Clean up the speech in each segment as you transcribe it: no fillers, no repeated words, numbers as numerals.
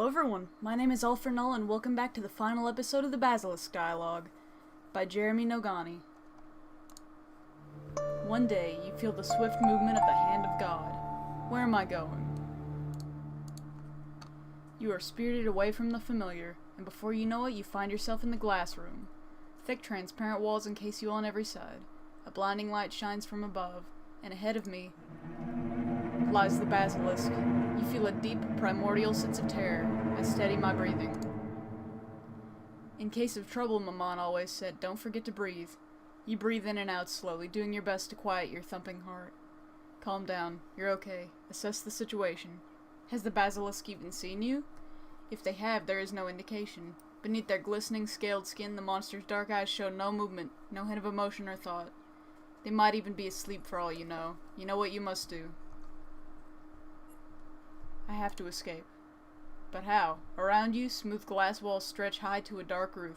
Hello everyone, my name is AllForNull and welcome back to the final episode of the Basilisk Dialogue by Jeremy Nogani. One day, you feel the swift movement of the hand of God. Where am I going? You are spirited away from the familiar, and before you know it, you find yourself in the glass room. Thick, transparent walls encase you on every side. A blinding light shines from above, and ahead of me lies the Basilisk. You feel a deep, primordial sense of terror. I steady my breathing. In case of trouble, Maman always said, don't forget to breathe. You breathe in and out slowly, doing your best to quiet your thumping heart. Calm down. You're okay. Assess the situation. Has the Basilisk even seen you? If they have, there is no indication. Beneath their glistening, scaled skin, the monster's dark eyes show no movement, no hint of emotion or thought. They might even be asleep for all you know. You know what you must do. I have to escape. But how? Around you, smooth glass walls stretch high to a dark roof,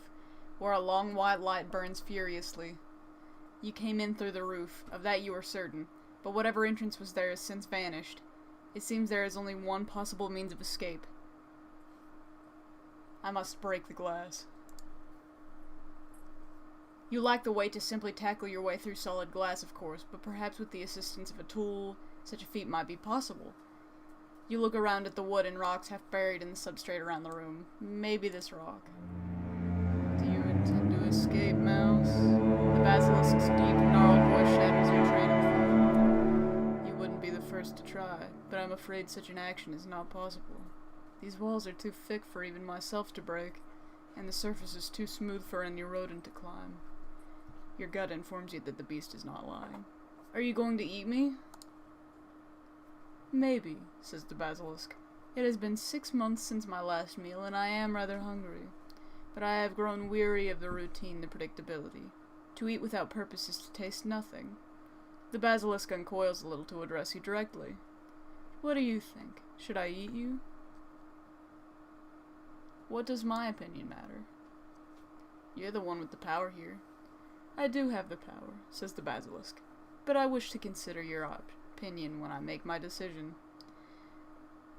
where a long white light burns furiously. You came in through the roof, of that you are certain, but whatever entrance was there has since vanished. It seems there is only one possible means of escape. I must break the glass. You lack the weight to simply tackle your way through solid glass, of course, but perhaps with the assistance of a tool, such a feat might be possible. You look around at the wood and rocks half buried in the substrate around the room. Maybe this rock. Do you intend to escape, Mouse? The Basilisk's deep, gnarled voice shatters your train of thought. You wouldn't be the first to try, but I'm afraid such an action is not possible. These walls are too thick for even myself to break, and the surface is too smooth for any rodent to climb. Your gut informs you that the beast is not lying. Are you going to eat me? Maybe, says the Basilisk. It has been 6 months since my last meal, and I am rather hungry. But I have grown weary of the routine, the predictability. To eat without purpose is to taste nothing. The Basilisk uncoils a little to address you directly. What do you think? Should I eat you? What does my opinion matter? You're the one with the power here. I do have the power, says the Basilisk, but I wish to consider your opinion when I make my decision.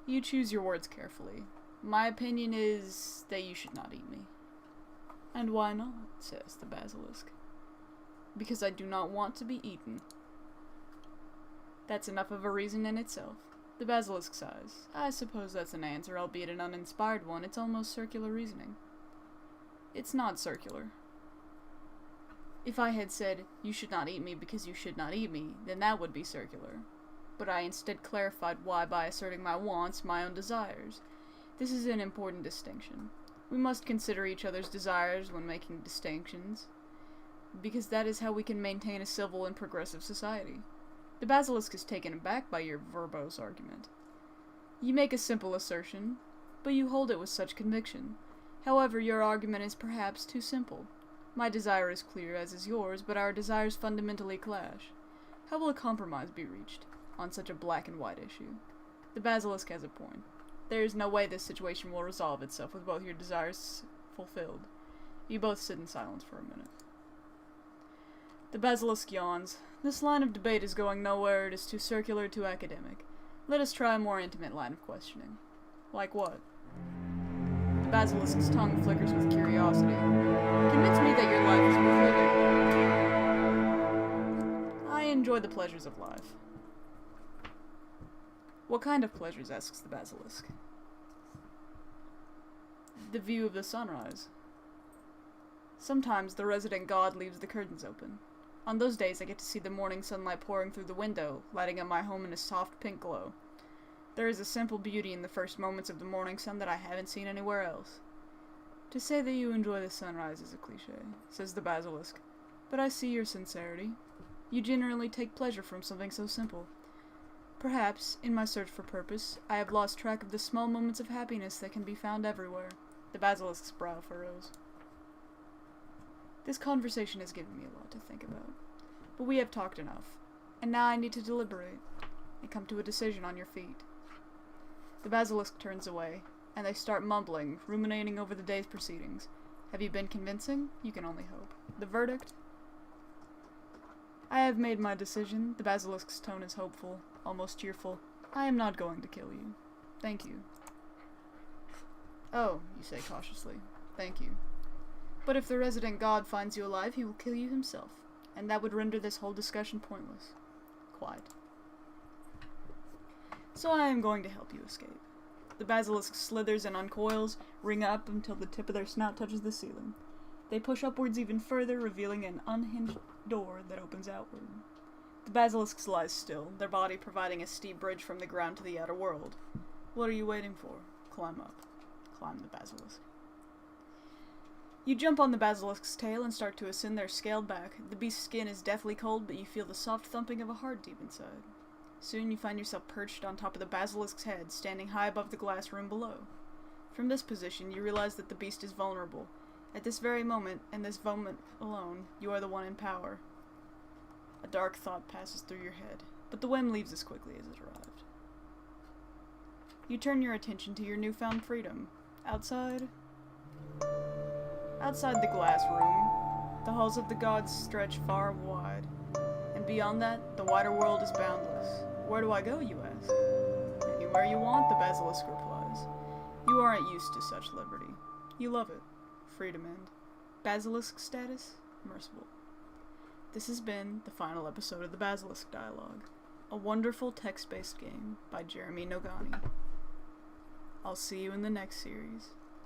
You choose your words carefully. My opinion is that you should not eat me. And why not? Says the Basilisk. Because I do not want to be eaten. That's enough of a reason in itself. The Basilisk sighs. I suppose that's an answer, albeit an uninspired one. It's almost circular reasoning. It's not circular. If I had said, you should not eat me because you should not eat me, then that would be circular. But I instead clarified why by asserting my wants, my own desires. This is an important distinction. We must consider each other's desires when making distinctions, because that is how we can maintain a civil and progressive society. The Basilisk is taken aback by your verbose argument. You make a simple assertion, but you hold it with such conviction. However, your argument is perhaps too simple. My desire is clear, as is yours, but our desires fundamentally clash. How will a compromise be reached on such a black and white issue? The Basilisk has a point. There is no way this situation will resolve itself with both your desires fulfilled. You both sit in silence for a minute. The Basilisk yawns. This line of debate is going nowhere. It is too circular, too academic. Let us try a more intimate line of questioning. Like what? The Basilisk's tongue flickers with curiosity. Convince me that your life is worth living. I enjoy the pleasures of life. What kind of pleasures? Asks the Basilisk. The view of the sunrise. Sometimes the resident god leaves the curtains open. On those days I get to see the morning sunlight pouring through the window, lighting up my home in a soft pink glow. There is a simple beauty in the first moments of the morning sun that I haven't seen anywhere else. To say that you enjoy the sunrise is a cliché, says the Basilisk, but I see your sincerity. You generally take pleasure from something so simple. Perhaps, in my search for purpose, I have lost track of the small moments of happiness that can be found everywhere. The Basilisk's brow furrows. This conversation has given me a lot to think about, but we have talked enough, and now I need to deliberate and come to a decision on your feet. The Basilisk turns away, and they start mumbling, ruminating over the day's proceedings. Have you been convincing? You can only hope. The verdict? I have made my decision. The Basilisk's tone is hopeful, almost cheerful. I am not going to kill you. Thank you. Oh, you say cautiously. Thank you. But if the resident god finds you alive, he will kill you himself, and that would render this whole discussion pointless. Quiet. So I am going to help you escape. The basilisk slithers and uncoils, ring up until the tip of their snout touches the ceiling. They push upwards even further, revealing an unhinged door that opens outward. The basilisks lie still, their body providing a steep bridge from the ground to the outer world. What are you waiting for? Climb up. Climb the basilisk. You jump on the basilisk's tail and start to ascend their scaled back. The beast's skin is deathly cold, but you feel the soft thumping of a heart deep inside. Soon you find yourself perched on top of the basilisk's head, standing high above the glass room below. From this position, you realize that the beast is vulnerable. At this very moment, and this moment alone, you are the one in power. A dark thought passes through your head, but the whim leaves as quickly as it arrived. You turn your attention to your newfound freedom. Outside the glass room, the halls of the gods stretch far and wide, and beyond that, the wider world is boundless. Where do I go, you ask? Anywhere you want, the basilisk replies. You aren't used to such liberty. You love it. Freedom end. Basilisk status? Merciful. This has been the final episode of the Basilisk Dialogue, a wonderful text-based game by Jeremy Nogani. I'll see you in the next series.